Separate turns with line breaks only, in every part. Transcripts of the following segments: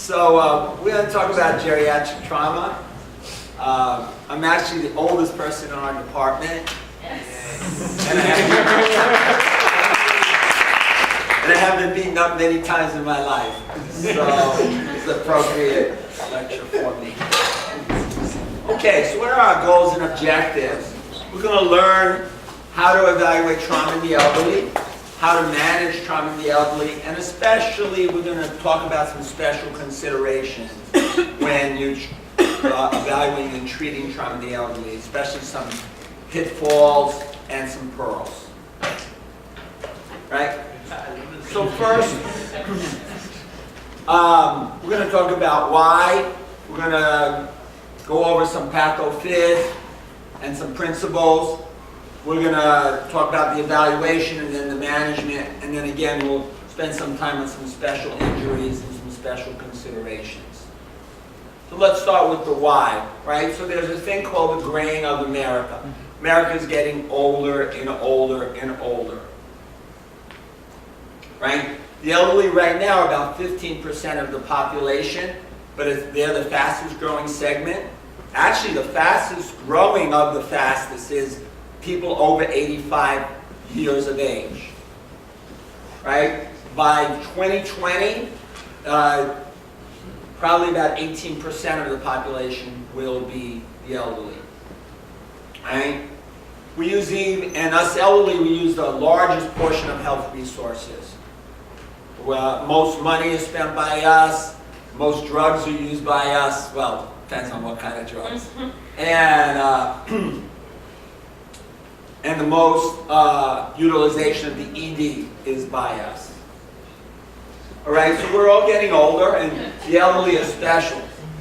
So we're going to talk about geriatric trauma. I'm actually the oldest person in our department. Yes. And I have been beaten up many times in my life. So it's an appropriate lecture for me. Okay, so what are our goals and objectives? We're going to learn how to evaluate trauma in the elderly, how to manage trauma in the elderly, and especially we're going to talk about some special considerations when you're evaluating and treating trauma in the elderly, especially some pitfalls and some pearls. Right? So first, we're going to talk about why. We're going to go over some pathophys and some principles. We're going to talk about the evaluation and then the management, and then again we'll spend some time on some special injuries and some special considerations. So let's start with the why, right? So there's a thing called the graying of America. America is getting older and older and older, right? The elderly right now are about 15% of the population, but they're the fastest growing segment. Actually, the fastest growing of the fastest is people over 85 years of age, right? By 2020, probably about 18% of the population will be the elderly, right? We use and us elderly, we use the largest portion of health resources. Well, most money is spent by us, most drugs are used by us, well, depends on what kind of drugs. And the most utilization of the ED is by us. All right, so we're all getting older, and the elderly is special,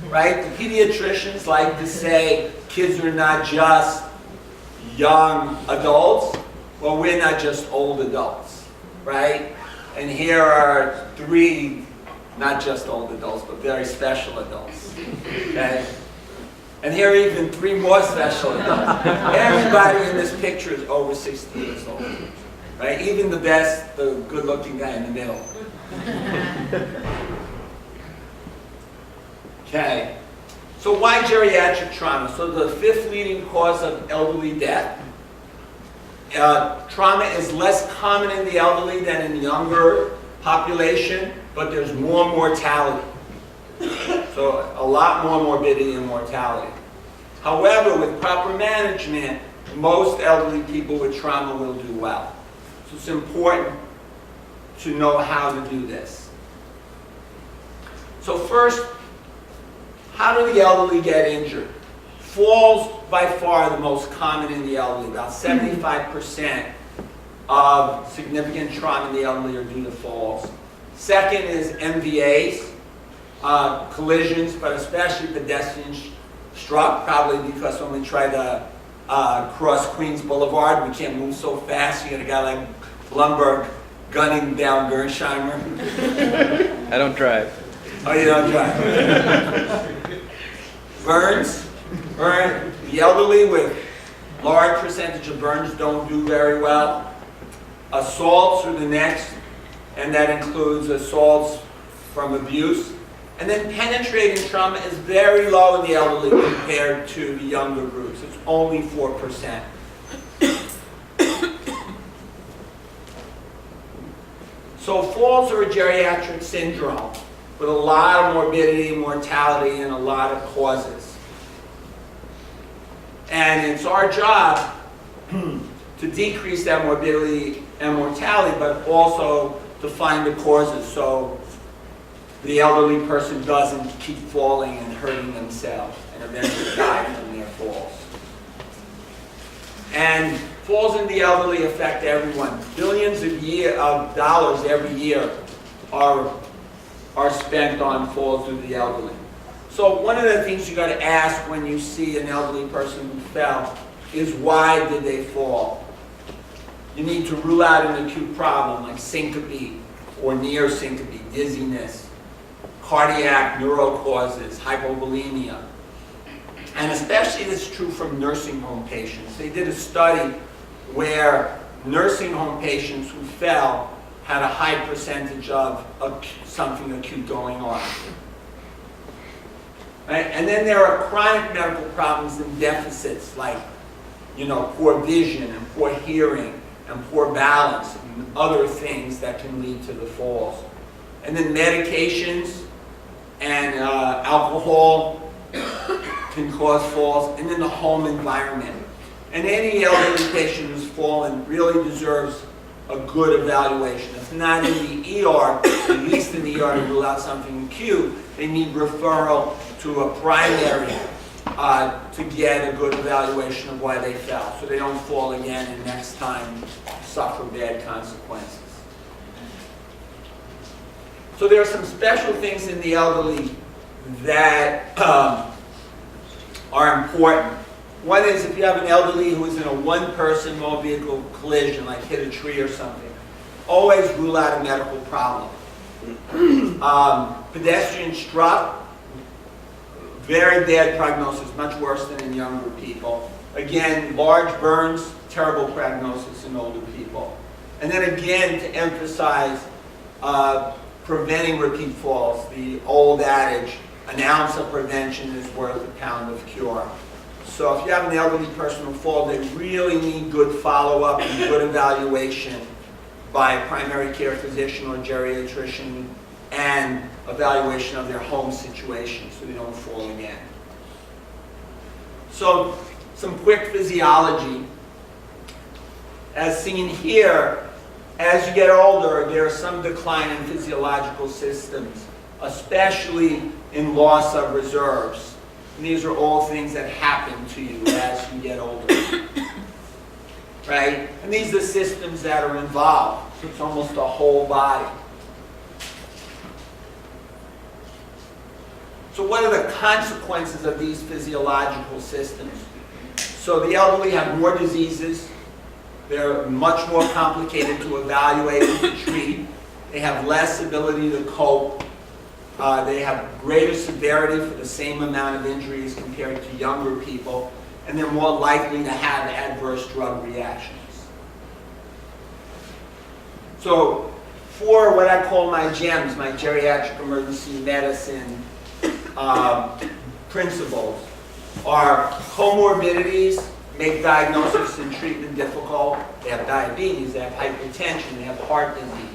right? The pediatricians like to say kids are not just young adults. Well, we're not just old adults, right? And here are three, not just old adults, but very special adults, okay? And here are even three more special adults. Everybody in this picture is over 60 years old, right? Even the best, the good-looking guy in the middle. Okay, so why geriatric trauma? So the fifth leading cause of elderly death. Trauma is less common in the elderly than in the younger population, but there's more mortality. So a lot more morbidity and mortality. However, with proper management, most elderly people with trauma will do well. So it's important to know how to do this. So first, how do the elderly get injured? Falls by far the most common in the elderly. About 75% of significant trauma in the elderly are due to falls. Second is MVAs. Collisions, but especially pedestrian struck, probably because when we try to cross Queens Boulevard, we can't move so fast. You get a guy like Blumberg gunning down Gernsheimer.
I don't drive.
Oh, you don't drive. Burns. The elderly with large percentage of burns don't do very well. Assaults are the next, and that includes assaults from abuse. And then penetrating trauma is very low in the elderly compared to the younger groups. It's only 4%. So falls are a geriatric syndrome with a lot of morbidity, mortality, and a lot of causes. And it's our job to decrease that morbidity and mortality, but also to find the causes so the elderly person doesn't keep falling and hurting themselves and eventually die from their falls. And falls in the elderly affect everyone. Billions of dollars every year are spent on falls due to the elderly. So one of the things you got to ask when you see an elderly person who fell is why did they fall? You need to rule out an acute problem like syncope or near syncope, dizziness, cardiac neuro causes, hypovolemia. And especially this is true from nursing home patients. They did a study where nursing home patients who fell had a high percentage of something acute going on. Right? And then there are chronic medical problems and deficits like, poor vision and poor hearing and poor balance and other things that can lead to the falls. And then medications and alcohol can cause falls, and then the home environment. And any elderly patient who's fallen really deserves a good evaluation. If not in the ER, at least in the ER to rule out something acute, they need referral to a primary to get a good evaluation of why they fell, so they don't fall again and next time suffer bad consequences. So there are some special things in the elderly that are important. One is if you have an elderly who is in a one-person motor vehicle collision, like hit a tree or something, always rule out a medical problem. Pedestrian struck, very bad prognosis, much worse than in younger people. Again, large burns, terrible prognosis in older people. And then again, to emphasize preventing repeat falls, the old adage, an ounce of prevention is worth a pound of cure. So if you have an elderly person who falls, they really need good follow-up and good evaluation by a primary care physician or geriatrician and evaluation of their home situation so they don't fall again. So some quick physiology. As seen here, as you get older, there's some decline in physiological systems, especially in loss of reserves. And these are all things that happen to you as you get older. Right? And these are the systems that are involved. So it's almost the whole body. So what are the consequences of these physiological systems? So the elderly have more diseases. They're much more complicated to evaluate and to treat. They have less ability to cope. They have greater severity for the same amount of injuries compared to younger people, and they're more likely to have adverse drug reactions. So for what I call my GEMS, my geriatric emergency medicine principles, are comorbidities make diagnosis and treatment difficult. They have diabetes, they have hypertension, they have heart disease.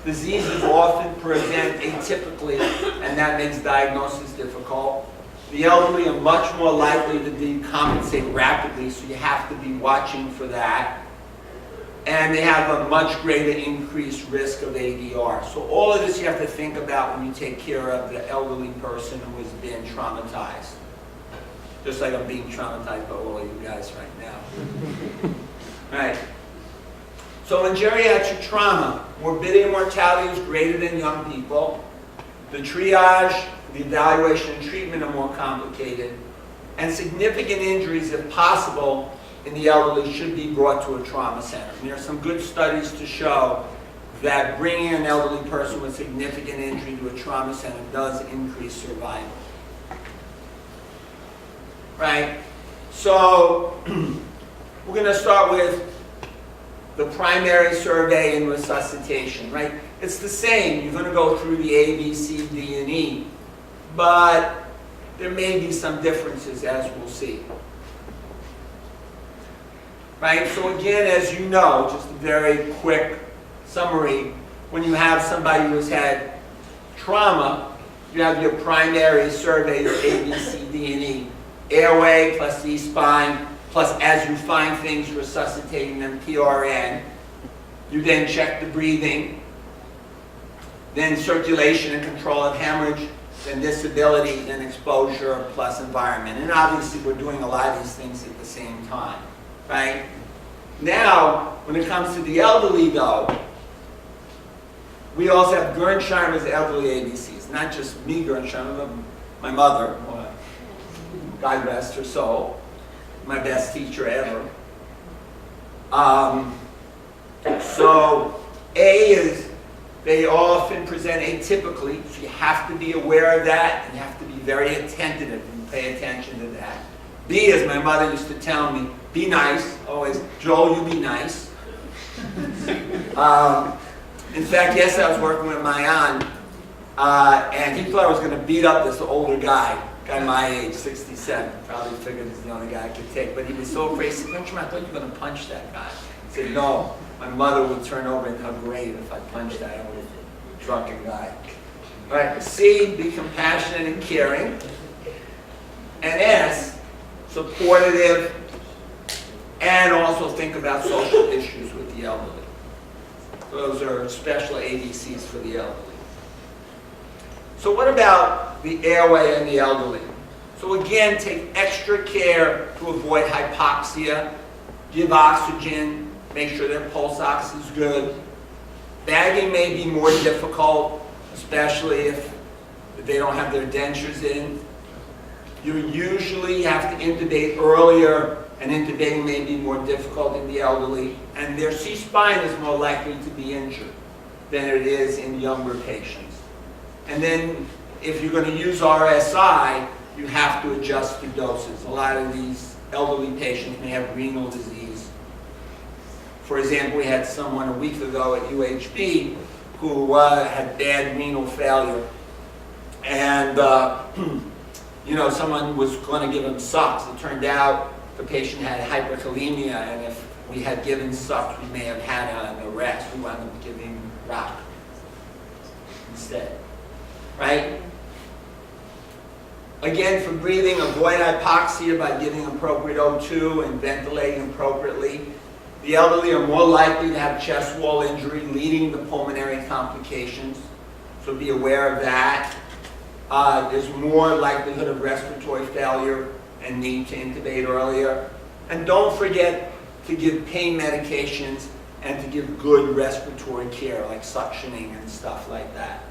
Diseases often present atypically, and that makes diagnosis difficult. The elderly are much more likely to decompensate rapidly, so you have to be watching for that. And they have a much greater increased risk of ADR. So all of this you have to think about when you take care of the elderly person who has been traumatized. Just like I'm being traumatized by all of you guys right now. Right. So in geriatric trauma, morbidity and mortality is greater than young people. The triage, the evaluation and treatment are more complicated. And significant injuries, if possible, in the elderly should be brought to a trauma center. And there are some good studies to show that bringing an elderly person with significant injury to a trauma center does increase survival. Right? So we're going to start with the primary survey and resuscitation, right? It's the same. You're going to go through the A, B, C, D, and E, but there may be some differences, as we'll see. Right? So again, as you know, just a very quick summary, when you have somebody who's had trauma, you have your primary survey, your A, B, C, D, and E. Airway plus C-spine, plus as you find things resuscitating them, PRN. You then check the breathing, then circulation and control of hemorrhage, then disability, then exposure, plus environment. And obviously we're doing a lot of these things at the same time, right? Now, when it comes to the elderly though, we also have Gernsheimer's elderly ABCs, not just me Gernsheimer, my mother, God rest her soul, my best teacher ever. So A is, they often present atypically, so you have to be aware of that, and you have to be very attentive and pay attention to that. B, as my mother used to tell me, be nice, always, Joel, you be nice. In fact, yes, I was working with my aunt, And he thought I was going to beat up this older guy my age, 67. Probably figured he's the only guy I could take. But he was so afraid. He said, "Don't you mind? I thought you were going to punch that guy." I said, "No, my mother would turn over in her grave if I punched that old drunken guy." All right, C, be compassionate and caring. And S, supportive, and also think about social issues with the elderly. Those are special ABCs for the elderly. So what about the airway and the elderly? So again, take extra care to avoid hypoxia, give oxygen, make sure their pulse ox is good. Bagging may be more difficult, especially if they don't have their dentures in. You usually have to intubate earlier, and intubating may be more difficult in the elderly, and their C-spine is more likely to be injured than it is in younger patients. And then if you're going to use RSI, you have to adjust the doses. A lot of these elderly patients may have renal disease. For example, we had someone a week ago at UHB who had bad renal failure, and someone was going to give him sucks. It turned out the patient had hyperkalemia, and if we had given sucks, we may have had an arrest. We wound up giving rock instead, right? Again, for breathing, avoid hypoxia by giving appropriate O2 and ventilating appropriately. The elderly are more likely to have chest wall injury leading to pulmonary complications, so be aware of that. There's more likelihood of respiratory failure and need to intubate earlier. And don't forget to give pain medications and to give good respiratory care like suctioning and stuff like that.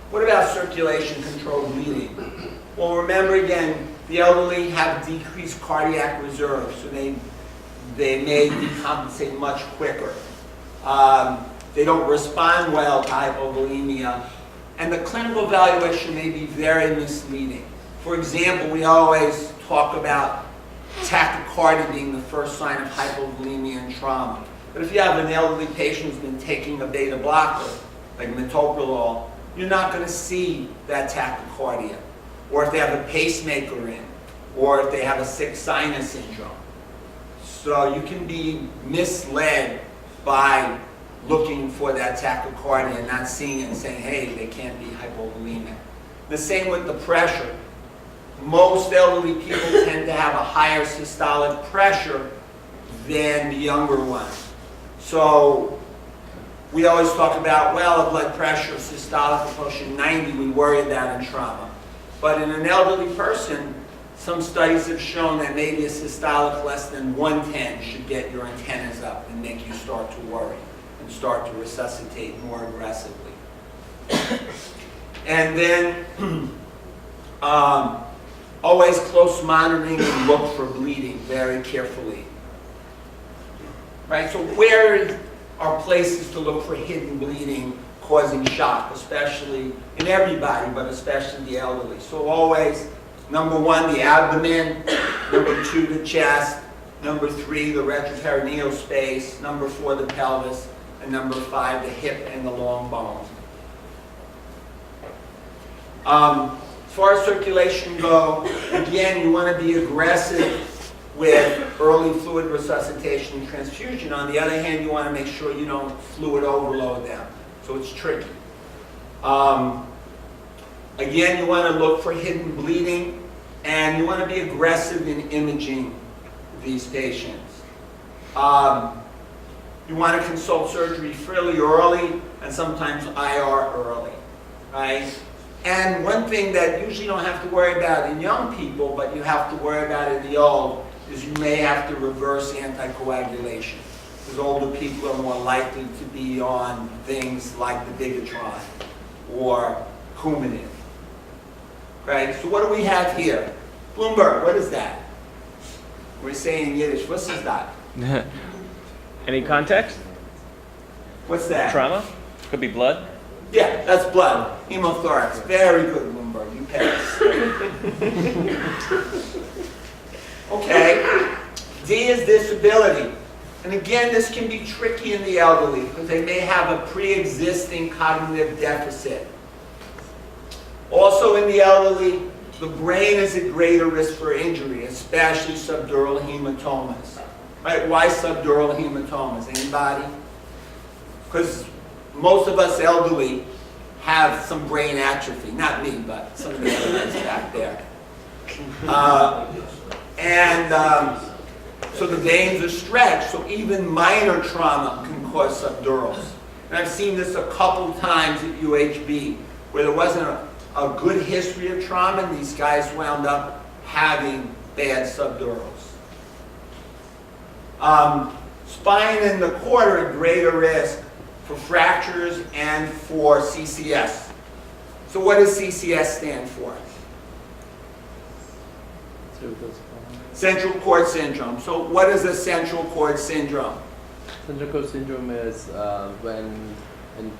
What about circulation-controlled bleeding? Well, remember again, the elderly have decreased cardiac reserve, so they may decompensate much quicker. They don't respond well to hypovolemia, and the clinical evaluation may be very misleading. For example, we always talk about tachycardia being the first sign of hypovolemia and trauma. But if you have an elderly patient who's been taking a beta blocker, like metoprolol, you're not going to see that tachycardia. Or if they have a pacemaker in, or if they have a sick sinus syndrome. So you can be misled by looking for that tachycardia and not seeing it and saying, hey, they can't be hypovolemic. The same with the pressure. Most elderly people tend to have a higher systolic pressure than the younger ones. So we always talk about, well, a blood pressure systolic approaching 90, we worry about in trauma. But in an elderly person, some studies have shown that maybe a systolic less than 110 should get your antennas up and make you start to worry and start to resuscitate more aggressively. And then always close monitoring and look for bleeding very carefully. Right, so where are places to look for hidden bleeding causing shock, especially in everybody, but especially the elderly? So always, number 1, the abdomen, number 2, the chest, number 3, the retroperitoneal space, number 4, the pelvis, and number 5, the hip and the long bone. As far as circulation go, again, you want to be aggressive with early fluid resuscitation and transfusion. On the other hand, you want to make sure you don't fluid overload them. So it's tricky. Again, you want to look for hidden bleeding, and you want to be aggressive in imaging these patients. You want to consult surgery fairly early, and sometimes IR early, right? And one thing that you usually don't have to worry about in young people, but you have to worry about in the old, is you may have to reverse anticoagulation. Because older people are more likely to be on things like the Bigatron or Coumadin. Right? So what do we have here? Bloomberg, what is that? We're saying in Yiddish, what's that?
Any context?
What's that?
Trauma? Could be blood?
Yeah, that's blood. Hemothorax. Very good, Bloomberg. You pass. Okay. D is disability. And again, this can be tricky in the elderly because they may have a pre-existing cognitive deficit. Also in the elderly, the brain is at greater risk for injury, especially subdural hematomas. Right? Why subdural hematomas? Anybody? Because most of us elderly have some brain atrophy. Not me, but some of the other guys back there. So the veins are stretched, so even minor trauma can cause subdurals. And I've seen this a couple times at UHB, where there wasn't a good history of trauma, and these guys wound up having bad subdurals. Spine and the cord are at greater risk for fractures and for CCS. So what does CCS stand for? Central cord syndrome. So what is a central cord syndrome?
Central cord syndrome is when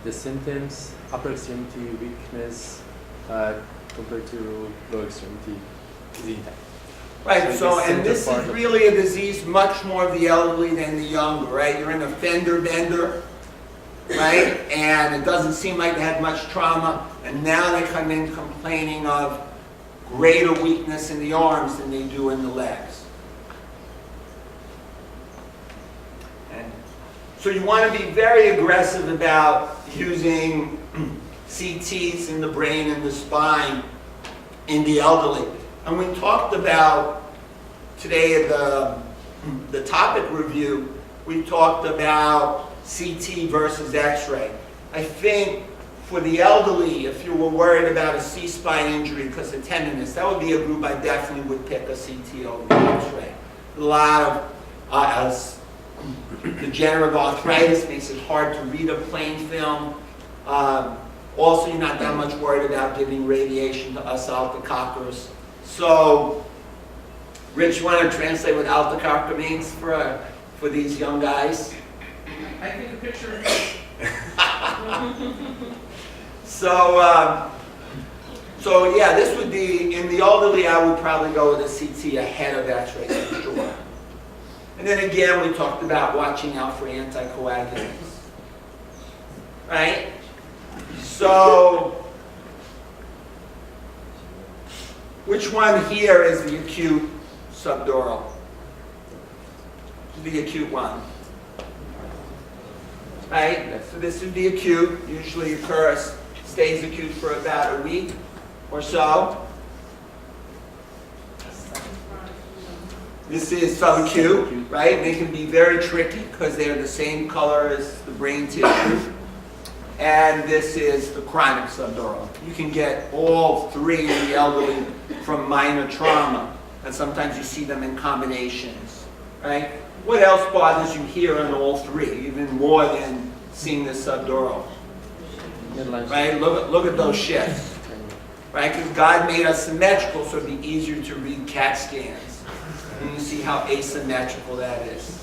the symptoms, upper extremity weakness compared to lower extremity is intact.
Right, so,
the
and this
center
is
part
really a disease much more of the elderly than the younger, right? You're in a fender bender, right? And it doesn't seem like they had much trauma, and now they come in complaining of greater weakness in the arms than they do in the legs. And so you want to be very aggressive about using CTs in the brain and the spine in the elderly. And we talked about today at the topic review, we talked about CT versus X-ray. I think for the elderly, if you were worried about a C-spine injury because of tenderness, that would be a group I definitely would pick a CT over the X-ray. A lot of degenerative arthritis makes it hard to read a plain film. Also, you're not that much worried about giving radiation to us altocockers. So, Rich, you want to translate what altococker means for these young guys?
I think a picture.
So yeah, this would be, in the elderly, I would probably go with a CT ahead of X-rays for sure. And then again, we talked about watching out for anticoagulants. Right? So, which one here is the acute subdural? The acute one. Right? So this is the acute, usually occurs, stays acute for about a week or so. This is subacute, right? They can be very tricky because they're the same color as the brain tissue. And this is the chronic subdural. You can get all three in the elderly from minor trauma, and sometimes you see them in combinations, right? What else bothers you here in all three, even more than seeing the subdural? Right? Look at those shifts, right? Because God made us symmetrical, so it'd be easier to read CAT scans. And you see how asymmetrical that is.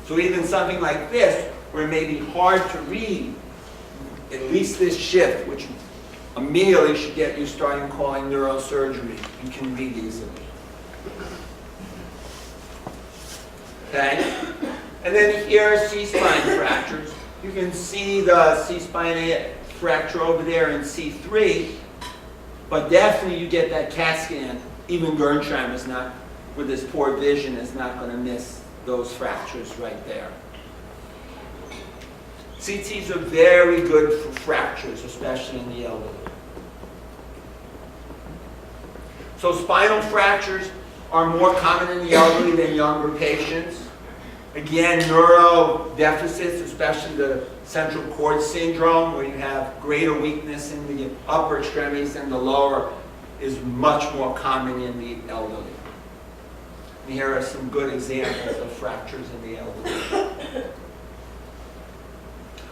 So even something like this, where it may be hard to read, at least this shift, which immediately should get you starting calling neurosurgery, you can read easily. Okay? And then here are C-spine fractures. You can see the C-spine fracture over there in C3, but definitely you get that CAT scan. Even Gernsheimer is not, with his poor vision, is not going to miss those fractures right there. CTs are very good for fractures, especially in the elderly. So spinal fractures are more common in the elderly than younger patients. Again, neuro deficits, especially the central cord syndrome, where you have greater weakness in the upper extremities than the lower, is much more common in the elderly. And here are some good examples of fractures in the elderly.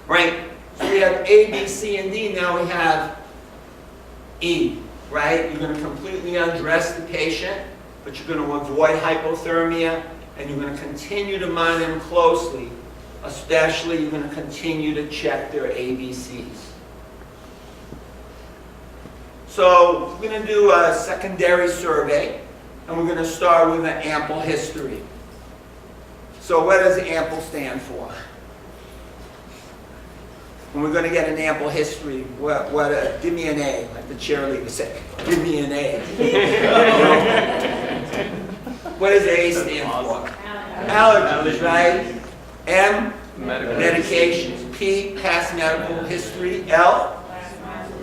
Right? So we have A, B, C, and D. Now we have E. Right? You're going to completely undress the patient, but you're going to avoid hypothermia, and you're going to continue to monitor them closely. Especially, you're going to continue to check their ABCs. So we're going to do a secondary survey, and we're going to start with an ample history. So what does ample stand for? When we're going to get an ample history, give me an A, like the cheerleader said, give me an A. What does A stand for? Allergies, right? M, medications. P, past medical history. L,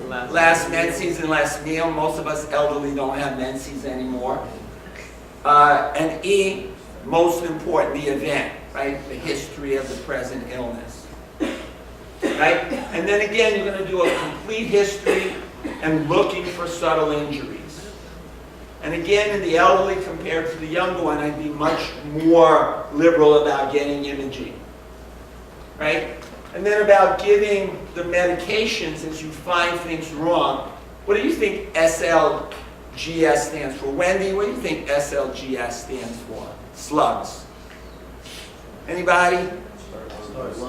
last menses and last meal. Most of us elderly don't have menses anymore. And E, most important, the event, right? The history of the present illness. Right? And then again, you're going to do a complete history and looking for subtle injuries. And again, in the elderly compared to the younger one, I'd be much more liberal about getting imaging. Right? And then about giving the medications as you find things wrong. What do you think SLGS stands for? Wendy, what do you think SLGS stands for? Slugs. Anybody?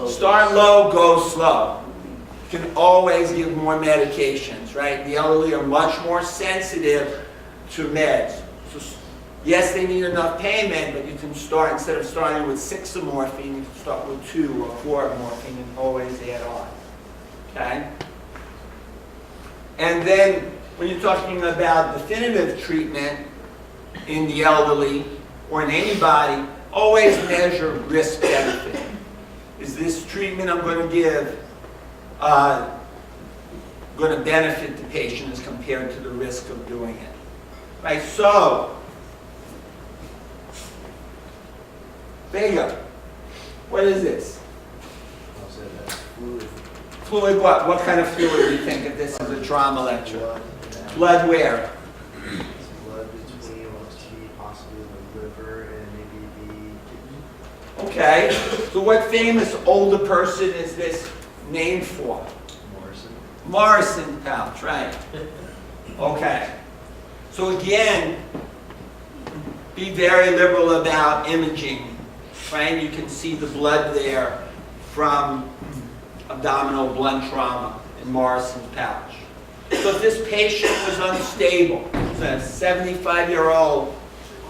Start low, go slow. You can always give more medications, right? The elderly are much more sensitive to meds. So, yes, they need enough pain med, but you can start, instead of starting with 6 of morphine, you can start with 2 or 4 of morphine and always add on. Okay? And then, when you're talking about definitive treatment in the elderly or in anybody, always measure risk-benefit. Is this treatment I'm going to give going to benefit the patient as compared to the risk of doing it? Right, so, there you go. What is this?
Fluid.
Fluid what? What kind of fluid do you think if this is a trauma lecture? Blood where?
Blood between what's to be possibly the liver and maybe the kidney.
Okay, so what famous older person is this named for?
Morrison.
Morrison pouch, right. Okay. So again, be very liberal about imaging, right? You can see the blood there from abdominal blunt trauma in Morrison's pouch. So if this patient was unstable, it's a 75-year-old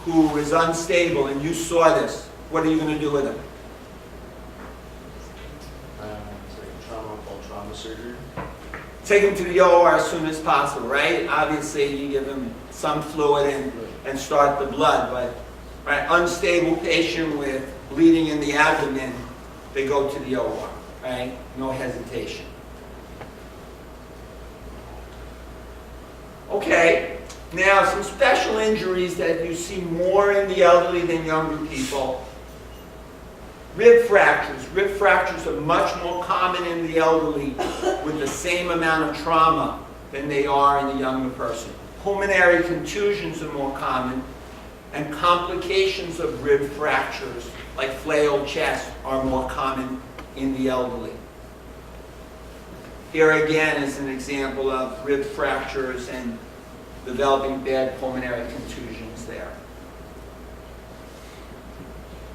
who is unstable, and you saw this, what are you going to do with him?
It's like a trauma called trauma surgery.
Take him to the OR as soon as possible, right? Obviously, you give him some fluid and start the blood, but right, unstable patient with bleeding in the abdomen, they go to the OR, right? No hesitation. Okay, now some special injuries that you see more in the elderly than younger people. Rib fractures. Rib fractures are much more common in the elderly with the same amount of trauma than they are in the younger person. Pulmonary contusions are more common, and complications of rib fractures, like flail chest, are more common in the elderly. Here again is an example of rib fractures and developing bad pulmonary contusions there.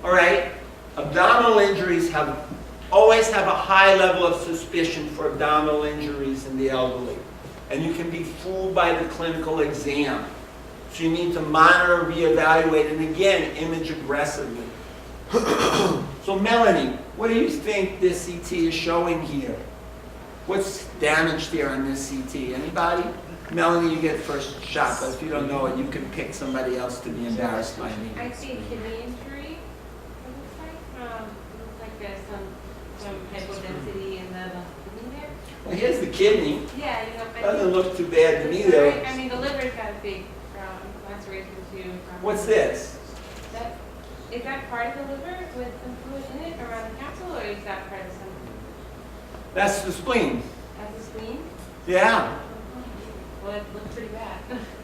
All right. Abdominal injuries always have a high level of suspicion for abdominal injuries in the elderly. And you can be fooled by the clinical exam. So you need to monitor, reevaluate, and again, image aggressively. So Melanie, what do you think this CT is showing here? What's damaged here on this CT? Anybody? Melanie, you get first shot, but if you don't know it, you can pick somebody else to be embarrassed by me.
I see kidney injury. It looks like there's some hypodensity in the kidney there.
Well, here's the kidney.
Yeah, I
Doesn't
think
look too bad to me,
it's
though.
right. I mean, the liver's got a big laceration too.
What's this?
Is that part of the liver with some fluid in it around the capsule, or is that part of some?
That's the spleen.
That's the spleen?
Yeah,
Well, it looks pretty bad.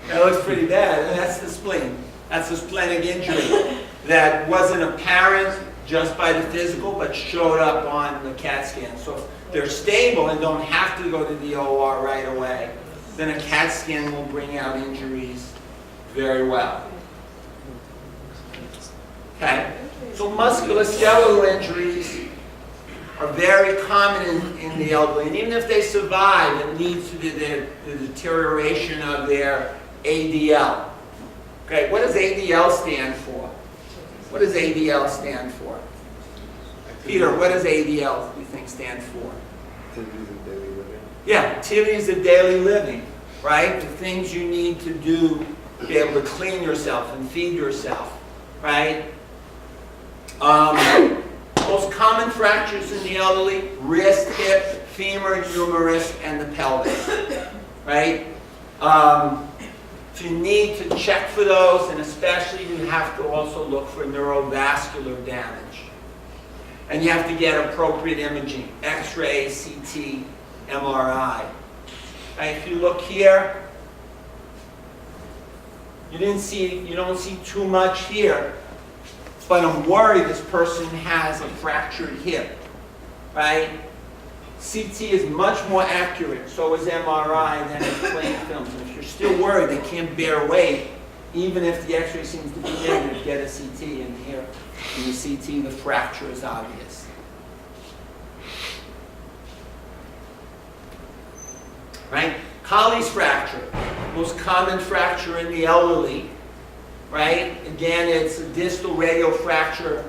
that looks pretty bad, and that's the spleen. That's a splenic injury that wasn't apparent just by the physical, but showed up on the CAT scan. So if they're stable and don't have to go to the OR right away, then a CAT scan will bring out injuries very well. Okay? So musculoskeletal injuries are very common in the elderly, and even if they survive, it leads to the deterioration of their ADL. Okay, what does ADL stand for? What does ADL stand for? Peter, what does ADL you think stand for?
Activities of daily living.
Yeah, activities of daily living, right? The things you need to do to be able to clean yourself and feed yourself, right? Most common fractures in the elderly: wrist, hip, femur, humerus, and the pelvis, right? So you need to check for those, and especially you have to also look for neurovascular damage. And you have to get appropriate imaging: X-ray, CT, MRI. Right, if you look here, you don't see too much here, but I'm worried this person has a fractured hip, right? CT is much more accurate, so is MRI than is plain films. And if you're still worried they can't bear weight, even if the X-ray seems to be negative, get a CT in here. In the CT, the fracture is obvious. Right? Colle's fracture, most common fracture in the elderly. Right? Again, it's a distal radial fracture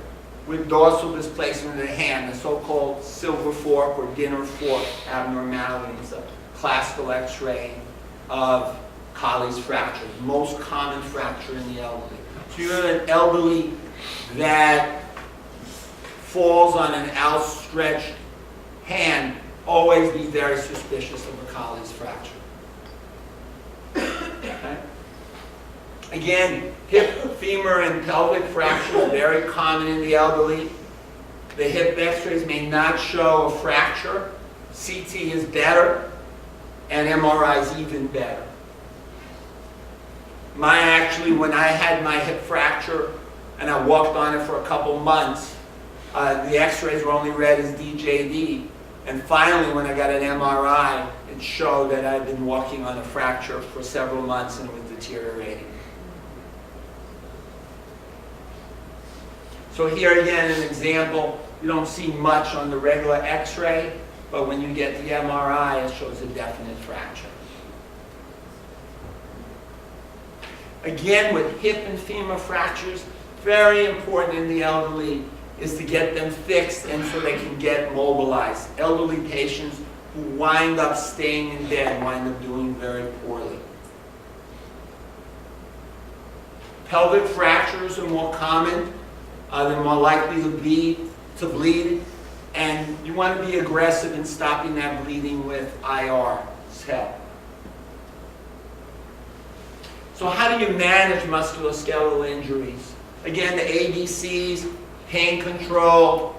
with dorsal displacement of the hand, the so-called silver fork or dinner fork abnormality. It's a classical X-ray of Colle's fracture, most common fracture in the elderly. So you're an elderly that falls on an outstretched hand, always be very suspicious of a Colle's fracture. Okay? Again, hip, femur, and pelvic fractures, very common in the elderly. The hip X-rays may not show a fracture. CT is better, and MRI is even better. When I had my hip fracture and I walked on it for a couple months, the X-rays were only read as DJD. And finally, when I got an MRI, it showed that I'd been walking on a fracture for several months and it was deteriorating. So here again, an example. You don't see much on the regular X-ray, but when you get the MRI, it shows a definite fracture. Again, with hip and femur fractures, very important in the elderly is to get them fixed and so they can get mobilized. Elderly patients who wind up staying in bed wind up doing very poorly. Pelvic fractures are more common. They're more likely to bleed, and you want to be aggressive in stopping that bleeding with IR's help. So how do you manage musculoskeletal injuries? Again, the ABCs: pain control,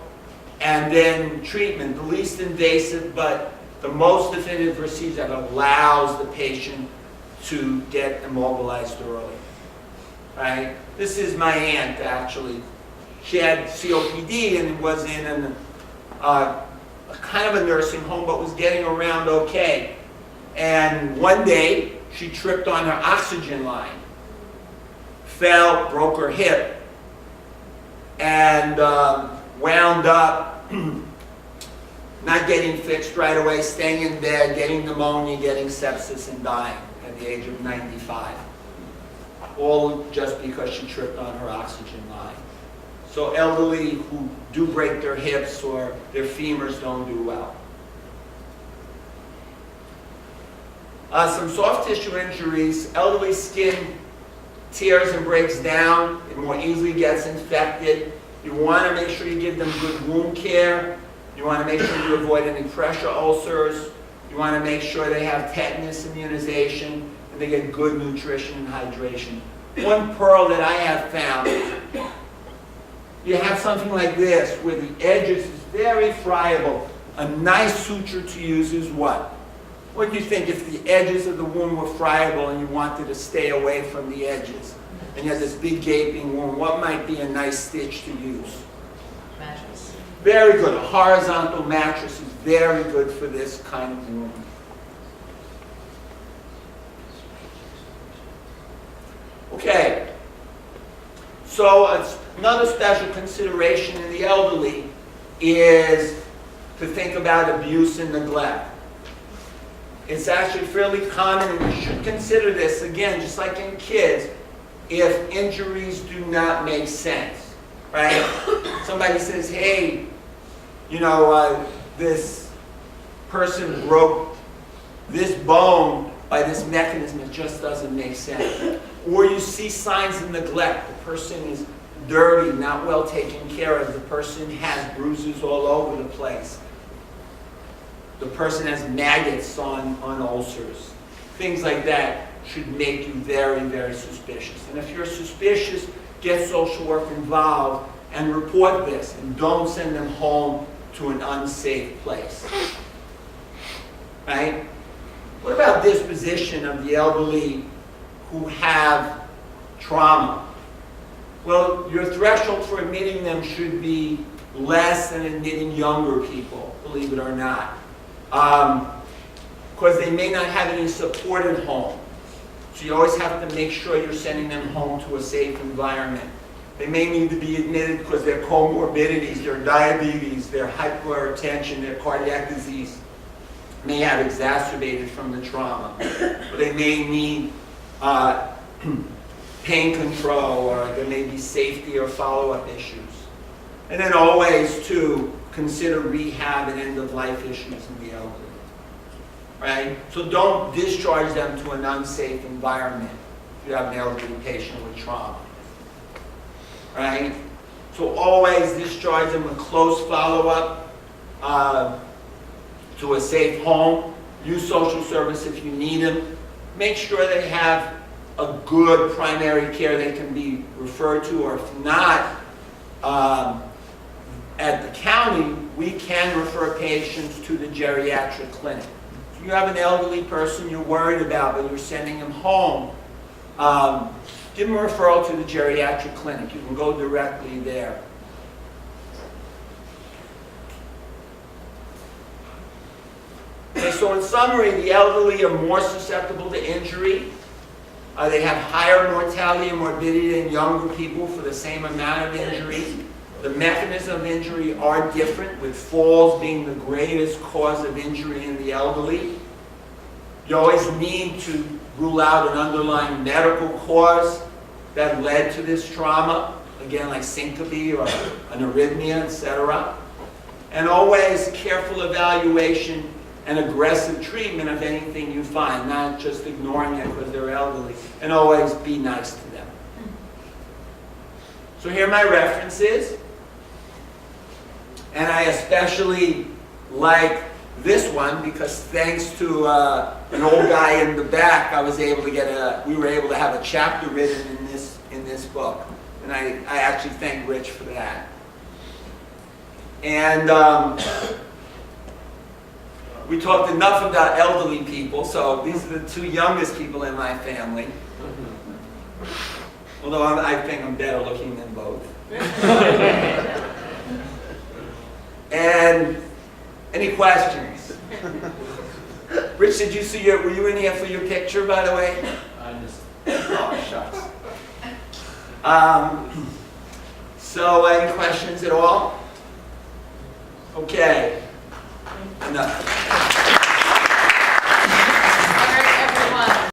and then treatment. The least invasive, but the most definitive procedure that allows the patient to get immobilized early. Right? This is my aunt, actually. She had COPD and was in a kind of a nursing home, but was getting around okay. And one day, she tripped on her oxygen line, fell, broke her hip, and wound up not getting fixed right away, staying in bed, getting pneumonia, getting sepsis, and dying at the age of 95. All just because she tripped on her oxygen line. So elderly who do break their hips or their femurs don't do well. Some soft tissue injuries: elderly skin tears and breaks down. It more easily gets infected. You want to make sure you give them good wound care. You want to make sure you avoid any pressure ulcers. You want to make sure they have tetanus immunization and they get good nutrition and hydration. One pearl that I have found: you have something like this where the edges is very friable. A nice suture to use is what? What do you think if the edges of the wound were friable and you wanted to stay away from the edges? And you had this big gaping wound, what might be a nice stitch to use?
Mattress.
Very good. A horizontal mattress is very good for this kind of wound. Okay. So another special consideration in the elderly is to think about abuse and neglect. It's actually fairly common, and we should consider this, again, just like in kids, if injuries do not make sense, right? Somebody says, hey, you know, this person broke this bone by this mechanism, it just doesn't make sense. Or you see signs of neglect. The person is dirty, not well taken care of. The person has bruises all over the place. The person has maggots on ulcers. Things like that should make you very, very suspicious. And if you're suspicious, get social work involved and report this. And don't send them home to an unsafe place. Right? What about disposition of the elderly who have trauma? Well, your threshold for admitting them should be less than admitting younger people, believe it or not. Because they may not have any support at home. So you always have to make sure you're sending them home to a safe environment. They may need to be admitted because their comorbidities, their diabetes, their hypertension, their cardiac disease may have exacerbated from the trauma. Or they may need pain control, or there may be safety or follow-up issues. And then always, too, consider rehab and end-of-life issues in the elderly. Right? So don't discharge them to an unsafe environment if you have an elderly patient with trauma. Right? So always discharge them with close follow-up to a safe home. Use social service if you need them. Make sure they have a good primary care they can be referred to, or if not, at the county, we can refer patients to the geriatric clinic. If you have an elderly person you're worried about, but you're sending them home, give them a referral to the geriatric clinic. You can go directly there. Okay, so in summary, the elderly are more susceptible to injury. They have higher mortality and morbidity than younger people for the same amount of injury. The mechanism of injury are different, with falls being the greatest cause of injury in the elderly. You always need to rule out an underlying medical cause that led to this trauma, again, like syncope or an arrhythmia, etc. And always careful evaluation and aggressive treatment of anything you find, not just ignoring it because they're elderly, and always be nice to them. So here are my references, and I especially like this one because thanks to an old guy in the back, I was able to we were able to have a chapter written in this book, and I actually thank Rich for that. And we talked enough about elderly people, so these are the two youngest people in my family. Although I think I'm better looking than both. And any questions? Rich, did you see were you in here for your picture, by the way? Oh, shucks. So any questions at all? Okay. Enough.